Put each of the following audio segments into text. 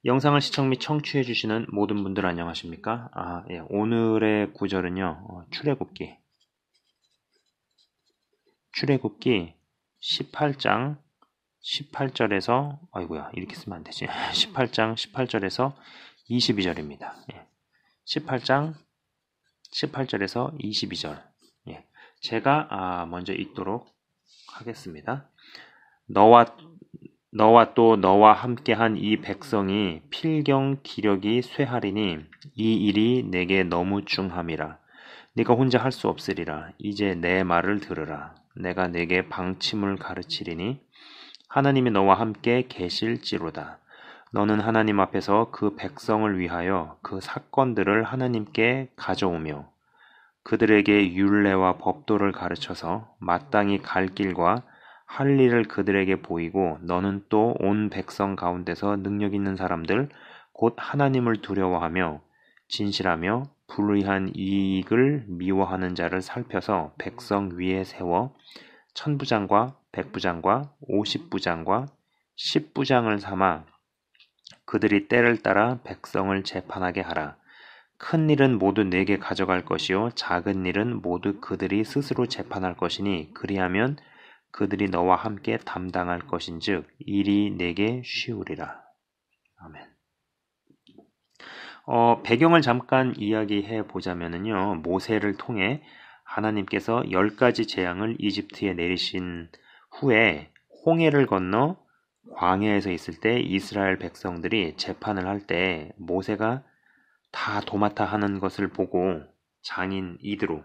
영상을 시청 및 청취해 주시는 모든 분들 안녕하십니까? 예. 오늘의 구절은요. 출애굽기 18장 18절에서 아이고야, 이렇게 쓰면 안 되지. 18장 18절에서 22절입니다. 예. 18장 18절에서 22절. 예. 제가 먼저 읽도록 하겠습니다. 너와 또 너와 함께한 이 백성이 필경 기력이 쇠하리니 이 일이 내게 너무 중함이라. 네가 혼자 할 수 없으리라. 이제 내 말을 들으라. 내가 네게 방침을 가르치리니 하나님이 너와 함께 계실지로다. 너는 하나님 앞에서 그 백성을 위하여 그 사건들을 하나님께 가져오며 그들에게 율례와 법도를 가르쳐서 마땅히 갈 길과 할 일을 그들에게 보이고 너는 또 온 백성 가운데서 능력 있는 사람들 곧 하나님을 두려워하며 진실하며 불의한 이익을 미워하는 자를 살펴서 백성 위에 세워 천부장과 백부장과 50부장과 10부장을 삼아 그들이 때를 따라 백성을 재판하게 하라. 큰 일은 모두 내게 가져갈 것이요 작은 일은 모두 그들이 스스로 재판할 것이니 그리하면 그들이 너와 함께 담당할 것인즉 일이 내게 쉬우리라. 아멘. 배경을 잠깐 이야기해 보자면은요. 모세를 통해 하나님께서 10가지 재앙을 이집트에 내리신 후에 홍해를 건너 광야에서 있을 때 이스라엘 백성들이 재판을 할 때 모세가 다 도맡아 하는 것을 보고 장인 이드로가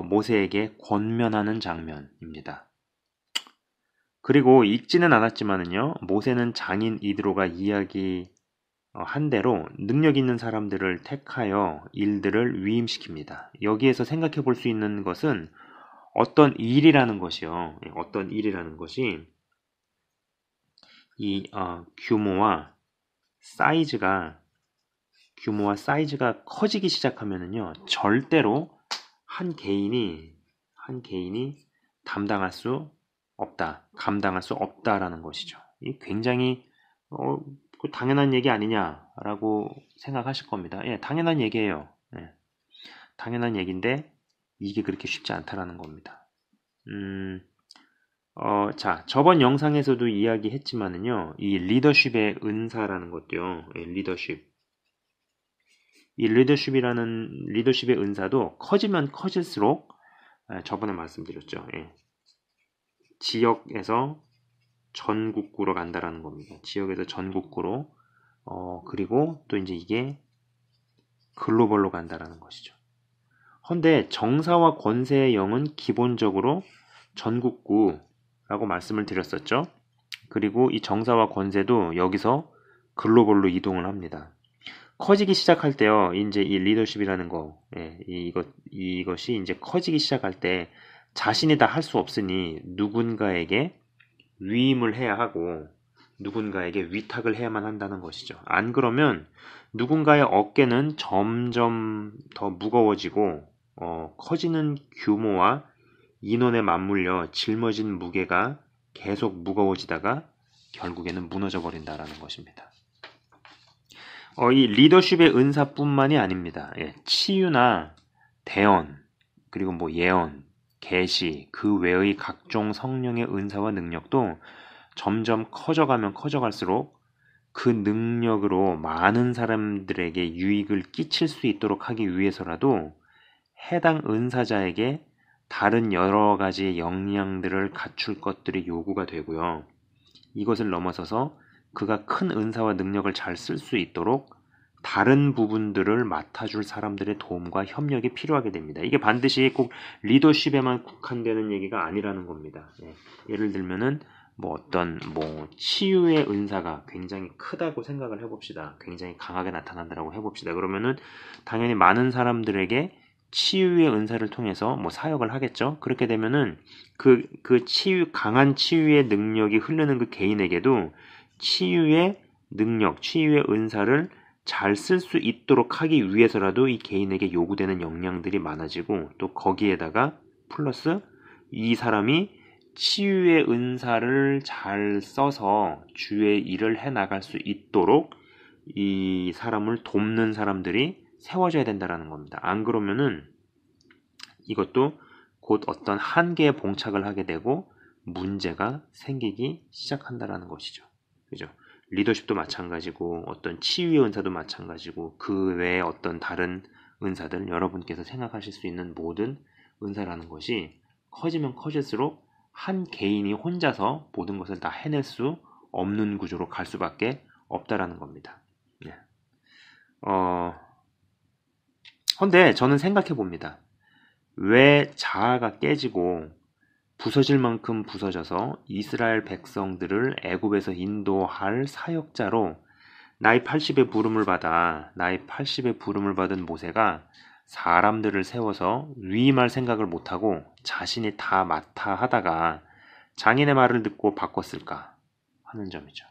모세에게 권면하는 장면입니다. 그리고 읽지는 않았지만은요, 모세는 장인 이드로가 이야기한 대로 능력 있는 사람들을 택하여 일들을 위임시킵니다. 여기에서 생각해 볼 수 있는 것은 어떤 일이라는 것이요. 어떤 일이라는 것이 이 규모와 사이즈가 커지기 시작하면은요, 절대로 한 개인이 감당할 수 없다라는 것이죠. 이 굉장히 당연한 얘기 아니냐라고 생각하실 겁니다. 예, 당연한 얘기예요. 예, 당연한 얘기인데 이게 그렇게 쉽지 않다라는 겁니다. 자, 저번 영상에서도 이야기했지만은요, 이 리더십의 은사라는 것도요, 이 리더십의 은사도 커지면 커질수록, 저번에 말씀드렸죠. 예, 지역에서 전국구로 간다라는 겁니다. 지역에서 전국구로, 그리고 또 이제 이게 글로벌로 간다라는 것이죠. 헌데 정사와 권세의 영은 기본적으로 전국구라고 말씀을 드렸었죠. 그리고 이 정사와 권세도 여기서 글로벌로 이동을 합니다. 커지기 시작할 때요, 이제 이 리더십이라는 거, 예, 이것이 이제 커지기 시작할 때 자신이 다 할 수 없으니 누군가에게 위임을 해야 하고 누군가에게 위탁을 해야만 한다는 것이죠. 안 그러면 누군가의 어깨는 점점 더 무거워지고 커지는 규모와 인원에 맞물려 짊어진 무게가 계속 무거워지다가 결국에는 무너져 버린다라는 것입니다. 이 리더십의 은사뿐만이 아닙니다. 예, 치유나 대언, 그리고 뭐 예언, 계시, 그 외의 각종 성령의 은사와 능력도 점점 커져갈수록 그 능력으로 많은 사람들에게 유익을 끼칠 수 있도록 하기 위해서라도 해당 은사자에게 다른 여러 가지 역량들을 갖출 것들이 요구가 되고요. 이것을 넘어서서 그가 큰 은사와 능력을 잘 쓸 수 있도록 다른 부분들을 맡아줄 사람들의 도움과 협력이 필요하게 됩니다. 이게 반드시 꼭 리더십에만 국한되는 얘기가 아니라는 겁니다. 예를 들면은 어떤 치유의 은사가 굉장히 크다고 생각을 해봅시다. 굉장히 강하게 나타난다고 해봅시다. 그러면은 당연히 많은 사람들에게 치유의 은사를 통해서 사역을 하겠죠. 그렇게 되면은 그 강한 치유의 능력이 흐르는 그 개인에게도 치유의 능력, 치유의 은사를 잘 쓸 수 있도록 하기 위해서라도 이 개인에게 요구되는 역량들이 많아지고 또 거기에다가 플러스 이 사람이 치유의 은사를 잘 써서 주의 일을 해나갈 수 있도록 이 사람을 돕는 사람들이 세워져야 된다는 겁니다. 안 그러면은 이것도 곧 어떤 한계에 봉착을 하게 되고 문제가 생기기 시작한다는 것이죠. 그죠? 리더십도 마찬가지고 어떤 치유의 은사도 마찬가지고 그 외에 어떤 다른 은사들, 여러분께서 생각하실 수 있는 모든 은사라는 것이 커지면 커질수록 한 개인이 혼자서 모든 것을 다 해낼 수 없는 구조로 갈 수밖에 없다라는 겁니다. 네. 근데 저는 생각해 봅니다. 왜 자아가 깨지고 부서질 만큼 부서져서 이스라엘 백성들을 애굽에서 인도할 사역자로 나이 80의 부름을 받은 모세가 사람들을 세워서 위임할 생각을 못하고 자신이 다 맡아 하다가 장인의 말을 듣고 바꿨을까 하는 점이죠.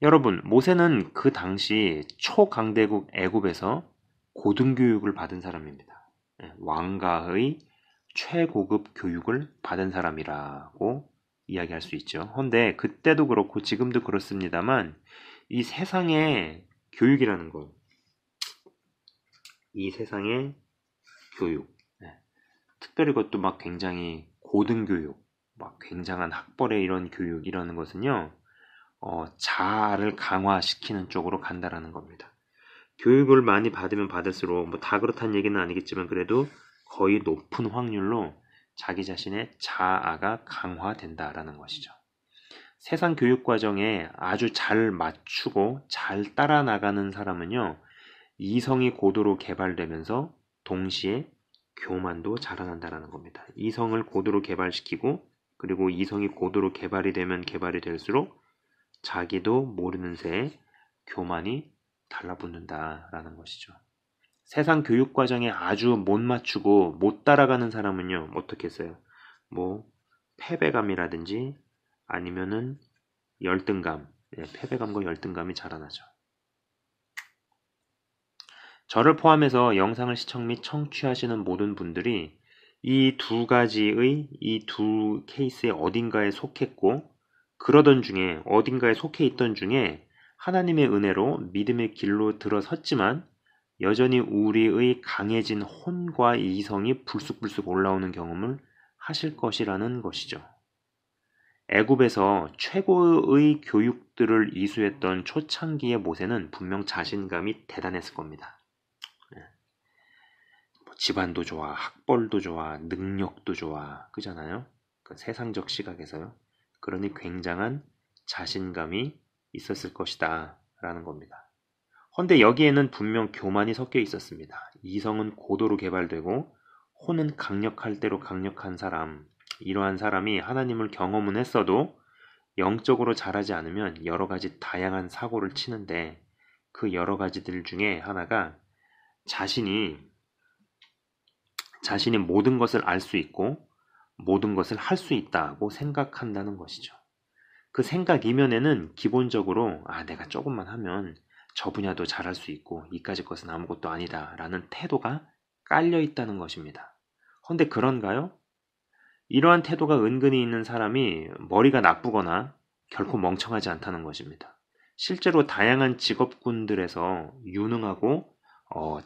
여러분, 모세는 그 당시 초강대국 애굽에서 고등교육을 받은 사람입니다. 왕가의 최고급 교육을 받은 사람이라고 이야기할 수 있죠. 근데 그때도 그렇고 지금도 그렇습니다만 이 세상의 교육이라는 것, 이 세상의 교육, 특별히 그것도 막 굉장히 고등교육, 막 굉장한 학벌의 이런 교육이라는 것은요, 자아를 강화시키는 쪽으로 간다라는 겁니다. 교육을 많이 받으면 받을수록 뭐 다 그렇다는 얘기는 아니겠지만 그래도 거의 높은 확률로 자기 자신의 자아가 강화된다라는 것이죠. 세상 교육 과정에 아주 잘 맞추고 잘 따라 나가는 사람은요, 이성이 고도로 개발되면서 동시에 교만도 자라난다라는 겁니다. 이성을 고도로 개발시키고 그리고 이성이 고도로 개발이 되면 개발이 될수록 자기도 모르는 새에 교만이 달라붙는다라는 것이죠. 세상 교육 과정에 아주 못 맞추고 못 따라가는 사람은요, 어떻게 했어요? 뭐 패배감이라든지 아니면은 열등감, 패배감과 열등감이 자라나죠. 저를 포함해서 영상을 시청 및 청취하시는 모든 분들이 이 두 가지의 이 두 케이스의 어딘가에 속했고 그러던 중에 어딘가에 속해 있던 중에 하나님의 은혜로 믿음의 길로 들어섰지만 여전히 우리의 강해진 혼과 이성이 불쑥불쑥 올라오는 경험을 하실 것이라는 것이죠. 애굽에서 최고의 교육들을 이수했던 초창기의 모세는 분명 자신감이 대단했을 겁니다. 집안도 좋아, 학벌도 좋아, 능력도 좋아, 그잖아요? 그 세상적 시각에서요. 그러니 굉장한 자신감이 있었을 것이다 라는 겁니다. 헌데 여기에는 분명 교만이 섞여 있었습니다. 이성은 고도로 개발되고 혼은 강력할 대로 강력한 사람, 이러한 사람이 하나님을 경험은 했어도 영적으로 자라지 않으면 여러 가지 다양한 사고를 치는데 그 여러 가지들 중에 하나가 자신이 모든 것을 알 수 있고 모든 것을 할 수 있다고 생각한다는 것이죠. 그 생각 이면에는 기본적으로 내가 조금만 하면 저 분야도 잘할 수 있고 이까짓 것은 아무것도 아니다 라는 태도가 깔려 있다는 것입니다. 헌데 그런가요? 이러한 태도가 은근히 있는 사람이 머리가 나쁘거나 결코 멍청하지 않다는 것입니다. 실제로 다양한 직업군들에서 유능하고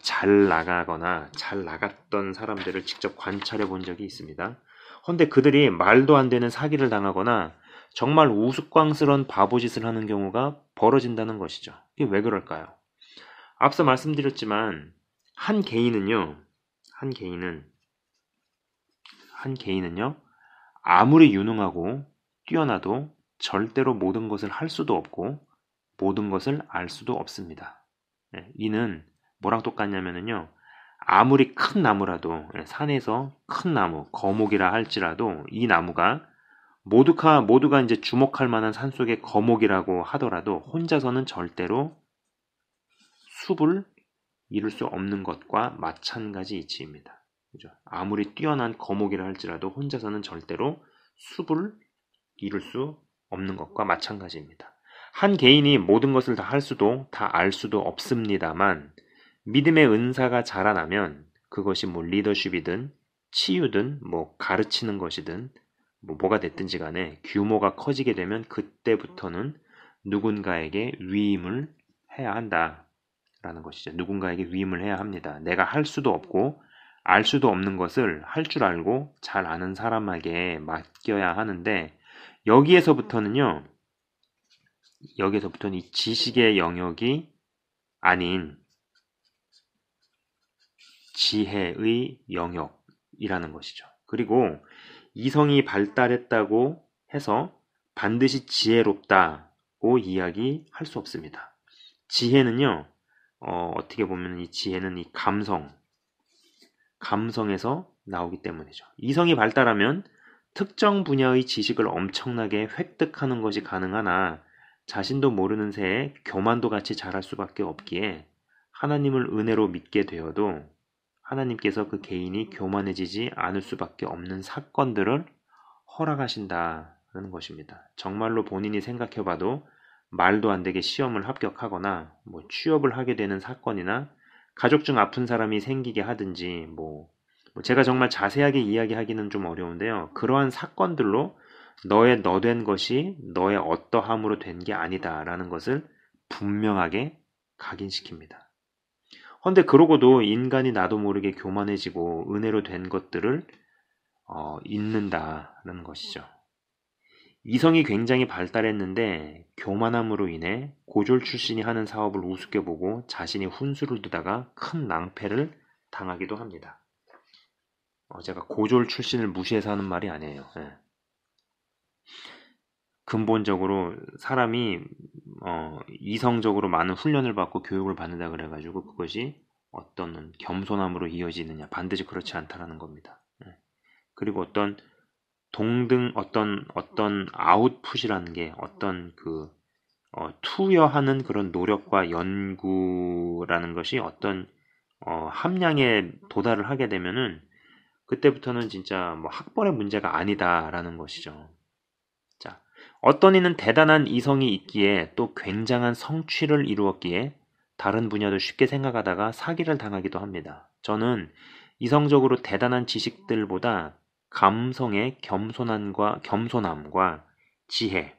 잘 나가거나 잘 나갔던 사람들을 직접 관찰해 본 적이 있습니다. 헌데 그들이 말도 안 되는 사기를 당하거나 정말 우스꽝스러운 바보짓을 하는 경우가 벌어진다는 것이죠. 이게 왜 그럴까요? 앞서 말씀드렸지만 한 개인은요 아무리 유능하고 뛰어나도 절대로 모든 것을 할 수도 없고 모든 것을 알 수도 없습니다. 이는 뭐랑 똑같냐면요, 아무리 큰 나무라도 산에서 큰 나무, 거목이라 할지라도 이 나무가 모두가 이제 주목할 만한 산속의 거목이라고 하더라도 혼자서는 절대로 숲을 이룰 수 없는 것과 마찬가지 이치입니다. 그죠? 아무리 뛰어난 거목이라 할지라도 혼자서는 절대로 숲을 이룰 수 없는 것과 마찬가지입니다. 한 개인이 모든 것을 다 할 수도 다 알 수도 없습니다만 믿음의 은사가 자라나면 그것이 뭐 리더십이든 치유든 뭐 가르치는 것이든 뭐가 됐든지 간에 규모가 커지게 되면 그때부터는 누군가에게 위임을 해야 한다라는 것이죠. 누군가에게 위임을 해야 합니다. 내가 할 수도 없고 알 수도 없는 것을 할 줄 알고 잘 아는 사람에게 맡겨야 하는데 여기에서부터는 이 지식의 영역이 아닌 지혜의 영역이라는 것이죠. 그리고 이성이 발달했다고 해서 반드시 지혜롭다고 이야기할 수 없습니다. 지혜는요, 어떻게 보면 이 지혜는 이 감성에서 나오기 때문이죠. 이성이 발달하면 특정 분야의 지식을 엄청나게 획득하는 것이 가능하나 자신도 모르는 새에 교만도 같이 자랄 수밖에 없기에 하나님을 은혜로 믿게 되어도 하나님께서 그 개인이 교만해지지 않을 수밖에 없는 사건들을 허락하신다는 것입니다. 정말로 본인이 생각해봐도 말도 안 되게 시험을 합격하거나 취업을 하게 되는 사건이나 가족 중 아픈 사람이 생기게 하든지 제가 정말 자세하게 이야기하기는 좀 어려운데요. 그러한 사건들로 너의 너된 것이 너의 어떠함으로 된 게 아니다라는 것을 분명하게 각인시킵니다. 헌데 그러고도 인간이 나도 모르게 교만해지고 은혜로 된 것들을 잊는다는 것이죠. 이성이 굉장히 발달했는데 교만함으로 인해 고졸 출신이 하는 사업을 우습게 보고 자신이 훈수를 두다가 큰 낭패를 당하기도 합니다. 제가 고졸 출신을 무시해서 하는 말이 아니에요. 근본적으로 사람이 이성적으로 많은 훈련을 받고 교육을 받는다 그래가지고 그것이 어떤 겸손함으로 이어지느냐, 반드시 그렇지 않다라는 겁니다. 그리고 어떤 아웃풋이라는 게 어떤 투여하는 그런 노력과 연구라는 것이 어떤 함량에 도달을 하게 되면은 그때부터는 진짜 학벌의 문제가 아니다라는 것이죠. 자, 어떤 이는 대단한 이성이 있기에 또 굉장한 성취를 이루었기에 다른 분야도 쉽게 생각하다가 사기를 당하기도 합니다. 저는 이성적으로 대단한 지식들보다 감성의 겸손함과 지혜,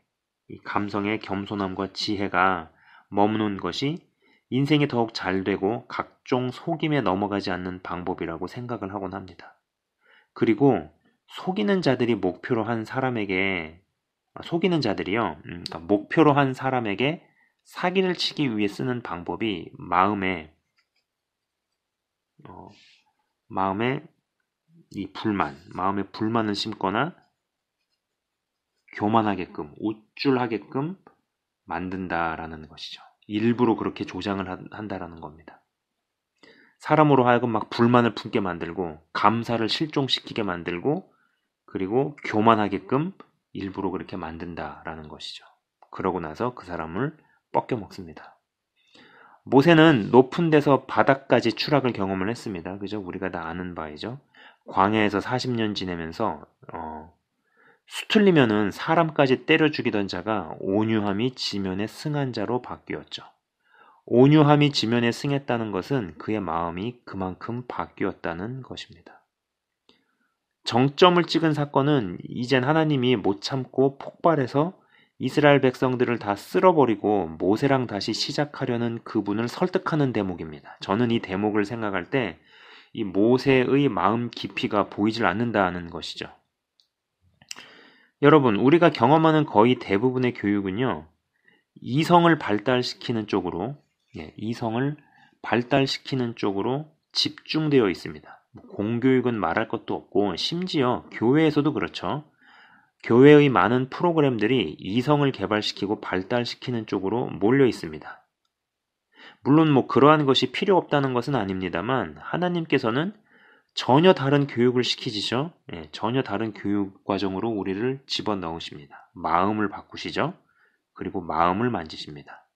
이 감성의 겸손함과 지혜가 머무는 것이 인생이 더욱 잘되고 각종 속임에 넘어가지 않는 방법이라고 생각을 하곤 합니다. 그리고 속이는 자들이요, 그러니까 목표로 한 사람에게 사기를 치기 위해 쓰는 방법이 마음에 이 마음에 불만을 심거나 교만하게끔, 우쭐하게끔 만든다라는 것이죠. 일부러 그렇게 조장을 한다라는 겁니다. 사람으로 하여금 막 불만을 품게 만들고 감사를 실종시키게 만들고 그리고 교만하게끔 일부러 그렇게 만든다라는 것이죠. 그러고 나서 그 사람을 뻗겨 먹습니다. 모세는 높은 데서 바닥까지 추락을 경험을 했습니다. 그죠? 우리가 다 아는 바이죠. 광야에서 40년 지내면서 수틀리면은 사람까지 때려 죽이던 자가 온유함이 지면에 승한 자로 바뀌었죠. 온유함이 지면에 승했다는 것은 그의 마음이 그만큼 바뀌었다는 것입니다. 정점을 찍은 사건은 이젠 하나님이 못 참고 폭발해서 이스라엘 백성들을 다 쓸어버리고 모세랑 다시 시작하려는 그분을 설득하는 대목입니다. 저는 이 대목을 생각할 때 이 모세의 마음 깊이가 보이질 않는다는 것이죠. 여러분, 우리가 경험하는 거의 대부분의 교육은요, 이성을 발달시키는 쪽으로 집중되어 있습니다. 공교육은 말할 것도 없고 심지어 교회에서도 그렇죠. 교회의 많은 프로그램들이 이성을 개발시키고 발달시키는 쪽으로 몰려 있습니다. 물론 그러한 것이 필요 없다는 것은 아닙니다만 하나님께서는 전혀 다른 교육을 시키시죠. 전혀 다른 교육 과정으로 우리를 집어넣으십니다. 마음을 바꾸시죠. 그리고 마음을 만지십니다.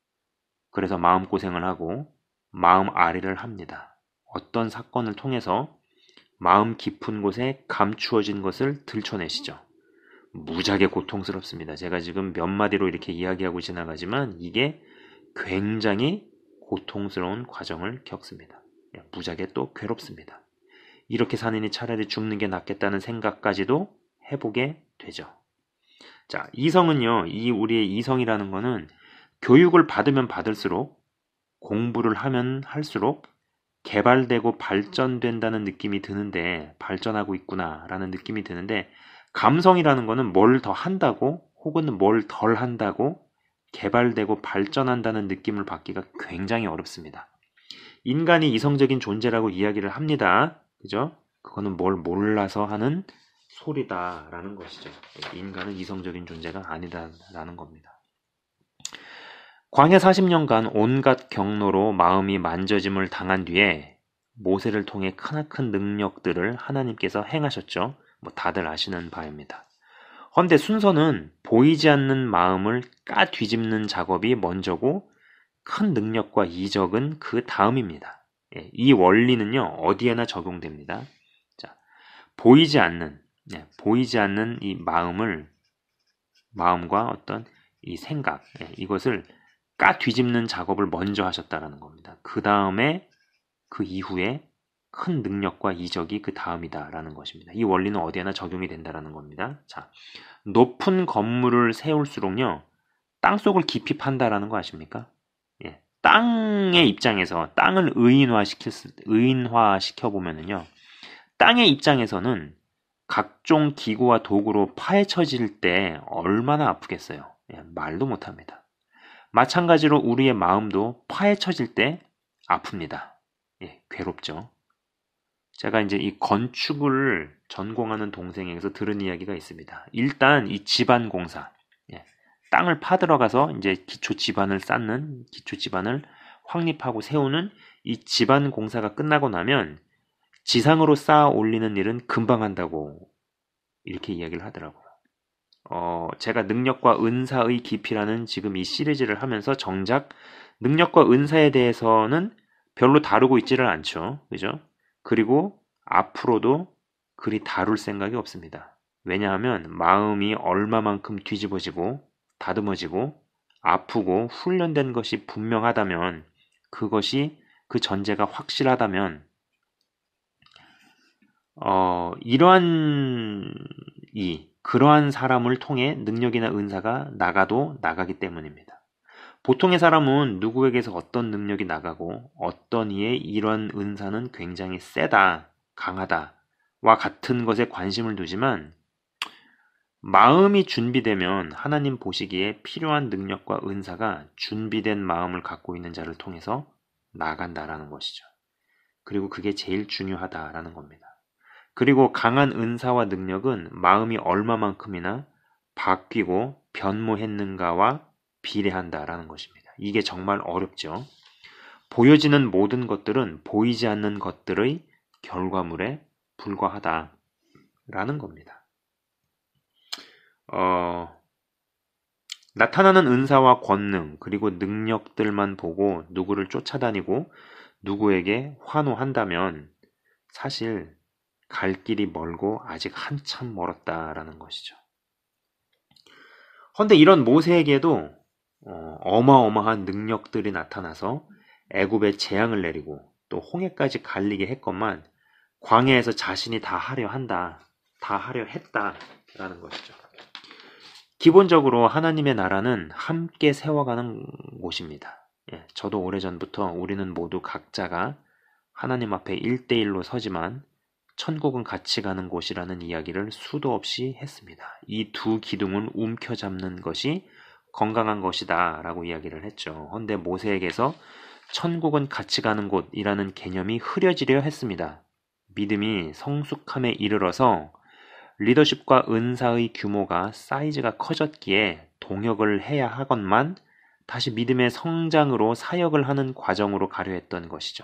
그래서 마음고생을 하고 마음 아리를 합니다. 어떤 사건을 통해서 마음 깊은 곳에 감추어진 것을 들춰내시죠. 무지하게 고통스럽습니다. 제가 지금 몇 마디로 이렇게 이야기하고 지나가지만 이게 굉장히 고통스러운 과정을 겪습니다. 무지하게 또 괴롭습니다. 이렇게 사느니 차라리 죽는 게 낫겠다는 생각까지도 해보게 되죠. 자, 이성은요, 이 우리의 이성이라는 거는 교육을 받으면 받을수록, 공부를 하면 할수록 개발되고 발전된다는 느낌이 드는데, 발전하고 있구나라는 느낌이 드는데, 감성이라는 거는 뭘 더 한다고 혹은 뭘 덜 한다고 개발되고 발전한다는 느낌을 받기가 굉장히 어렵습니다. 인간이 이성적인 존재라고 이야기를 합니다. 그죠? 그거는 뭘 몰라서 하는 소리다라는 것이죠. 인간은 이성적인 존재가 아니다라는 겁니다. 광야 40년간 온갖 경로로 마음이 만져짐을 당한 뒤에 모세를 통해 크나큰 능력들을 하나님께서 행하셨죠. 뭐 다들 아시는 바입니다. 헌데 순서는 보이지 않는 마음을 까뒤집는 작업이 먼저고 큰 능력과 이적은 그 다음입니다. 이 원리는요, 어디에나 적용됩니다. 자, 보이지 않는 이 마음과 어떤 이 생각, 이것을 까뒤집는 작업을 먼저 하셨다라는 겁니다. 그 다음에, 그 이후에 큰 능력과 이적이 그 다음이다라는 것입니다. 이 원리는 어디에나 적용이 된다라는 겁니다. 자, 높은 건물을 세울수록요, 땅속을 깊이 판다라는 거 아십니까? 땅의 입장에서 땅을 의인화시켜 보면은요, 땅의 입장에서는 각종 기구와 도구로 파헤쳐질 때 얼마나 아프겠어요. 말도 못합니다. 마찬가지로 우리의 마음도 파헤쳐질 때 아픕니다. 괴롭죠. 제가 이제 이 건축을 전공하는 동생에게서 들은 이야기가 있습니다. 일단 이 집안 공사, 땅을 파들어가서 이제 기초 지반을 확립하고 세우는 이 집안 공사가 끝나고 나면 지상으로 쌓아 올리는 일은 금방 한다고 이렇게 이야기를 하더라고요. 제가 능력과 은사의 깊이라는 지금 이 시리즈를 하면서 정작 능력과 은사에 대해서는 별로 다루고 있지를 않죠. 그죠? 그리고 앞으로도 그리 다룰 생각이 없습니다. 왜냐하면 마음이 얼마만큼 뒤집어지고 다듬어지고 아프고 훈련된 것이 분명하다면, 그것이 그 전제가 확실하다면 그러한 사람을 통해 능력이나 은사가 나가기 때문입니다. 보통의 사람은 누구에게서 어떤 능력이 나가고 어떤 이의 이러한 은사는 굉장히 세다, 강하다와 같은 것에 관심을 두지만, 마음이 준비되면 하나님 보시기에 필요한 능력과 은사가 준비된 마음을 갖고 있는 자를 통해서 나간다라는 것이죠. 그리고 그게 제일 중요하다라는 겁니다. 그리고 강한 은사와 능력은 마음이 얼마만큼이나 바뀌고 변모했는가와 비례한다라는 것입니다. 이게 정말 어렵죠. 보여지는 모든 것들은 보이지 않는 것들의 결과물에 불과하다라는 겁니다. 나타나는 은사와 권능 그리고 능력들만 보고 누구를 쫓아다니고 누구에게 환호한다면 사실 갈 길이 멀고 아직 한참 멀었다라는 것이죠. 헌데 이런 모세에게도 어마어마한 능력들이 나타나서 애굽에 재앙을 내리고 또 홍해까지 갈리게 했건만 광야에서 자신이 다 하려 했다라는 것이죠. 기본적으로 하나님의 나라는 함께 세워가는 곳입니다. 저도 오래전부터 우리는 모두 각자가 하나님 앞에 1대1로 서지만 천국은 같이 가는 곳이라는 이야기를 수도 없이 했습니다. 이 두 기둥을 움켜잡는 것이 건강한 것이다 라고 이야기를 했죠. 그런데 모세에게서 천국은 같이 가는 곳이라는 개념이 흐려지려 했습니다. 믿음이 성숙함에 이르러서 리더십과 은사의 규모가 사이즈가 커졌기에 동역을 해야 하건만 다시 믿음의 성장으로 사역을 하는 과정으로 가려 했던 것이죠.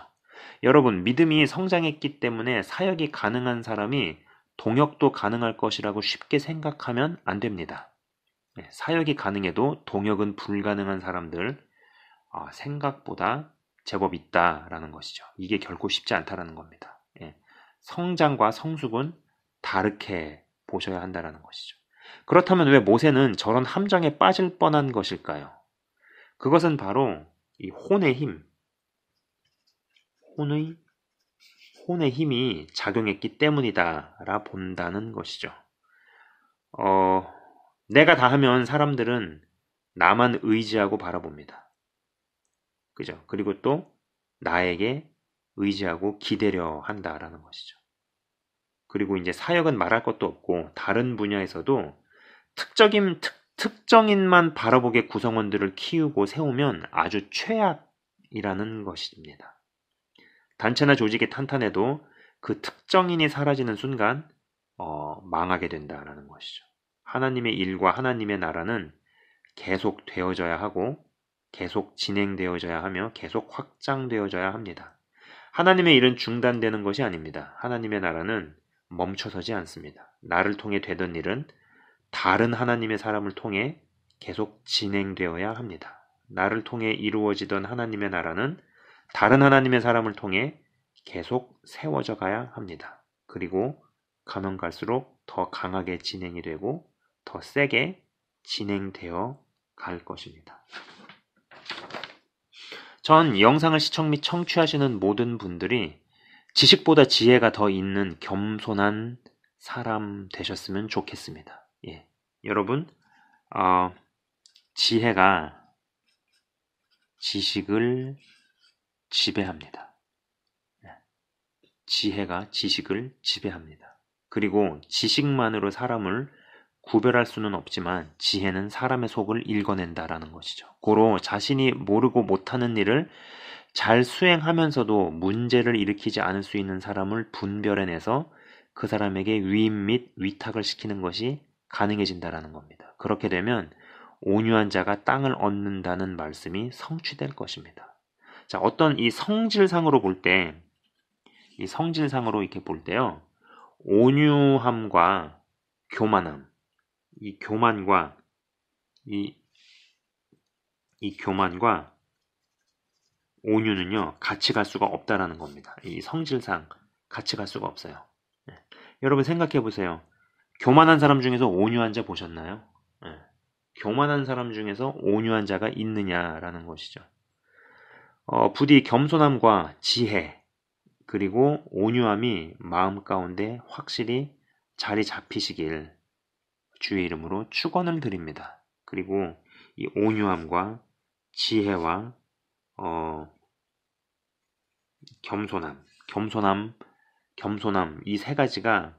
여러분, 믿음이 성장했기 때문에 사역이 가능한 사람이 동역도 가능할 것이라고 쉽게 생각하면 안 됩니다. 사역이 가능해도 동역은 불가능한 사람들 생각보다 제법 있다라는 것이죠. 이게 결코 쉽지 않다라는 겁니다. 성장과 성숙은 다르게 보셔야 한다라는 것이죠. 그렇다면 왜 모세는 저런 함정에 빠질 뻔한 것일까요? 그것은 바로 이 혼의 힘이 작용했기 때문이다라 본다는 것이죠. 내가 다 하면 사람들은 나만 의지하고 바라봅니다. 그죠? 그리고 또 나에게 의지하고 기대려 한다라는 것이죠. 그리고 이제 사역은 말할 것도 없고 다른 분야에서도 특정인만 바라보게 구성원들을 키우고 세우면 아주 최악이라는 것입니다. 단체나 조직이 탄탄해도 그 특정인이 사라지는 순간 망하게 된다라는 것이죠. 하나님의 일과 하나님의 나라는 계속 되어져야 하고 계속 진행되어져야 하며 계속 확장되어져야 합니다. 하나님의 일은 중단되는 것이 아닙니다. 하나님의 나라는 멈춰서지 않습니다. 나를 통해 되던 일은 다른 하나님의 사람을 통해 계속 진행되어야 합니다. 나를 통해 이루어지던 하나님의 나라는 다른 하나님의 사람을 통해 계속 세워져 가야 합니다. 그리고 가면 갈수록 더 강하게 진행이 되고 더 세게 진행되어 갈 것입니다. 전 영상을 시청 및 청취하시는 모든 분들이 지식보다 지혜가 더 있는 겸손한 사람 되셨으면 좋겠습니다. 예. 여러분, 지혜가 지식을 지배합니다. 지혜가 지식을 지배합니다. 그리고 지식만으로 사람을 구별할 수는 없지만 지혜는 사람의 속을 읽어낸다라는 것이죠. 고로 자신이 모르고 못하는 일을 잘 수행하면서도 문제를 일으키지 않을 수 있는 사람을 분별해내서 그 사람에게 위임 및 위탁을 시키는 것이 가능해진다라는 겁니다. 그렇게 되면 온유한 자가 땅을 얻는다는 말씀이 성취될 것입니다. 자, 어떤 이 성질상으로 볼 때, 이 성질상으로 이렇게 볼 때요, 온유함과 교만함, 이 교만과 온유는요, 같이 갈 수가 없다라는 겁니다. 이 성질상 같이 갈 수가 없어요. 네. 여러분 생각해 보세요. 교만한 사람 중에서 온유한 자 보셨나요? 네. 교만한 사람 중에서 온유한 자가 있느냐라는 것이죠. 부디 겸손함과 지혜 그리고 온유함이 마음 가운데 확실히 자리 잡히시길 주의 이름으로 축원을 드립니다. 그리고 이 온유함과 지혜와 겸손함 이 세 가지가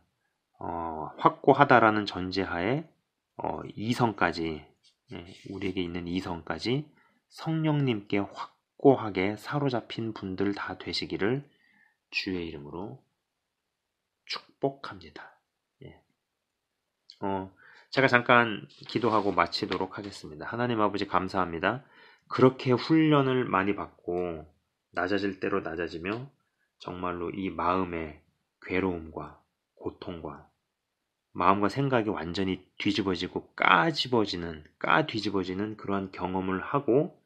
확고하다라는 전제하에 이성까지 우리에게 있는 이성까지 성령님께 확고하게 사로잡힌 분들 다 되시기를 주의 이름으로 축복합니다. 예. 제가 잠깐 기도하고 마치도록 하겠습니다. 하나님 아버지 감사합니다. 그렇게 훈련을 많이 받고 낮아질 대로 낮아지며 정말로 이 마음의 괴로움과 고통과 마음과 생각이 완전히 뒤집어지고 까뒤집어지는 그러한 경험을 하고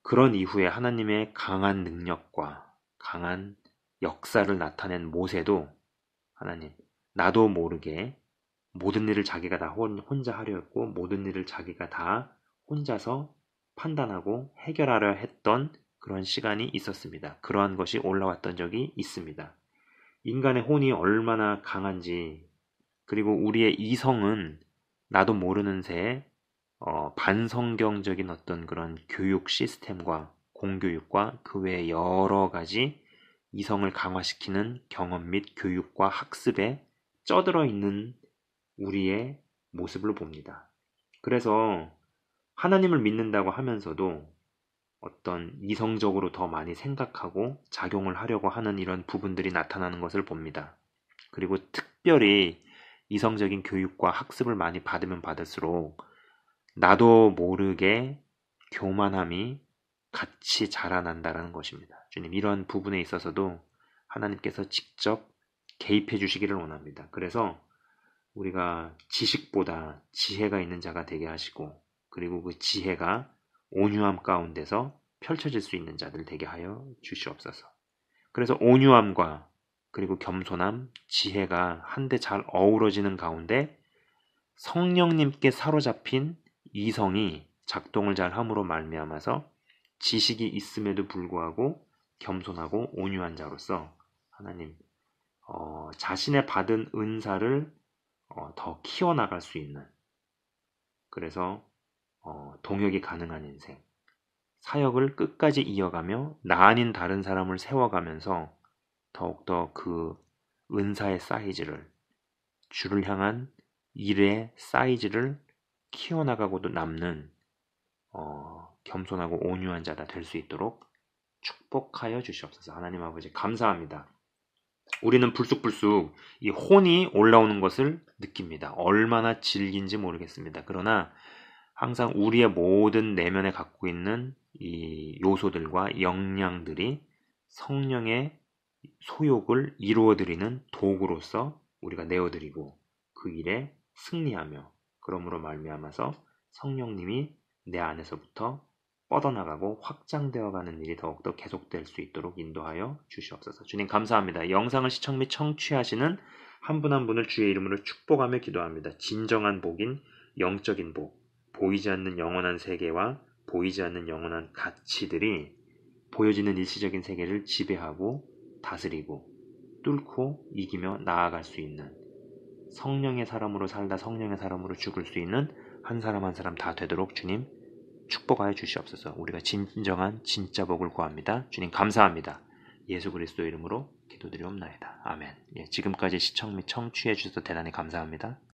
그런 이후에 하나님의 강한 능력과 강한 역사를 나타낸 모세도 하나님 나도 모르게 모든 일을 자기가 다 혼자 하려 했고 모든 일을 자기가 다 혼자서 판단하고 해결하려 했던 그런 시간이 있었습니다. 그러한 것이 올라왔던 적이 있습니다. 인간의 혼이 얼마나 강한지 그리고 우리의 이성은 나도 모르는 새에 반성경적인 어떤 그런 교육 시스템과 공교육과 그 외에 여러 가지 이성을 강화시키는 경험 및 교육과 학습에 쩌들어 있는 우리의 모습을 봅니다. 그래서 하나님을 믿는다고 하면서도 어떤 이성적으로 더 많이 생각하고 작용을 하려고 하는 이런 부분들이 나타나는 것을 봅니다. 그리고 특별히 이성적인 교육과 학습을 많이 받으면 받을수록 나도 모르게 교만함이 같이 자라난다는 것입니다. 주님, 이런 부분에 있어서도 하나님께서 직접 개입해 주시기를 원합니다. 그래서 우리가 지식보다 지혜가 있는 자가 되게 하시고 그리고 그 지혜가 온유함 가운데서 펼쳐질 수 있는 자들 되게 하여 주시옵소서. 그래서 온유함과 그리고 겸손함, 지혜가 한데 잘 어우러지는 가운데 성령님께 사로잡힌 이성이 작동을 잘 함으로 말미암아서 지식이 있음에도 불구하고 겸손하고 온유한 자로서 하나님 자신의 받은 은사를 더 키워나갈 수 있는, 그래서 동역이 가능한 인생, 사역을 끝까지 이어가며 나 아닌 다른 사람을 세워가면서 더욱더 그 은사의 사이즈를, 주를 향한 일의 사이즈를 키워나가고도 남는 겸손하고 온유한 자가 될 수 있도록 축복하여 주시옵소서. 하나님 아버지 감사합니다. 우리는 불쑥불쑥 이 혼이 올라오는 것을 느낍니다. 얼마나 질긴지 모르겠습니다. 그러나 항상 우리의 모든 내면에 갖고 있는 이 요소들과 역량들이 성령의 소욕을 이루어드리는 도구로서 우리가 내어드리고 그 일에 승리하며, 그러므로 말미암아서 성령님이 내 안에서부터 뻗어나가고 확장되어가는 일이 더욱더 계속될 수 있도록 인도하여 주시옵소서. 주님 감사합니다. 영상을 시청 및 청취하시는 한 분 한 분을 주의 이름으로 축복하며 기도합니다. 진정한 복인 영적인 복, 보이지 않는 영원한 세계와 보이지 않는 영원한 가치들이 보여지는 일시적인 세계를 지배하고 다스리고 뚫고 이기며 나아갈 수 있는, 성령의 사람으로 살다 성령의 사람으로 죽을 수 있는 한 사람 한 사람 다 되도록 주님 축복하여 주시옵소서. 우리가 진정한 진짜 복을 구합니다. 주님 감사합니다. 예수 그리스도 이름으로 기도드리옵나이다. 아멘. 지금까지 시청 및 청취해 주셔서 대단히 감사합니다.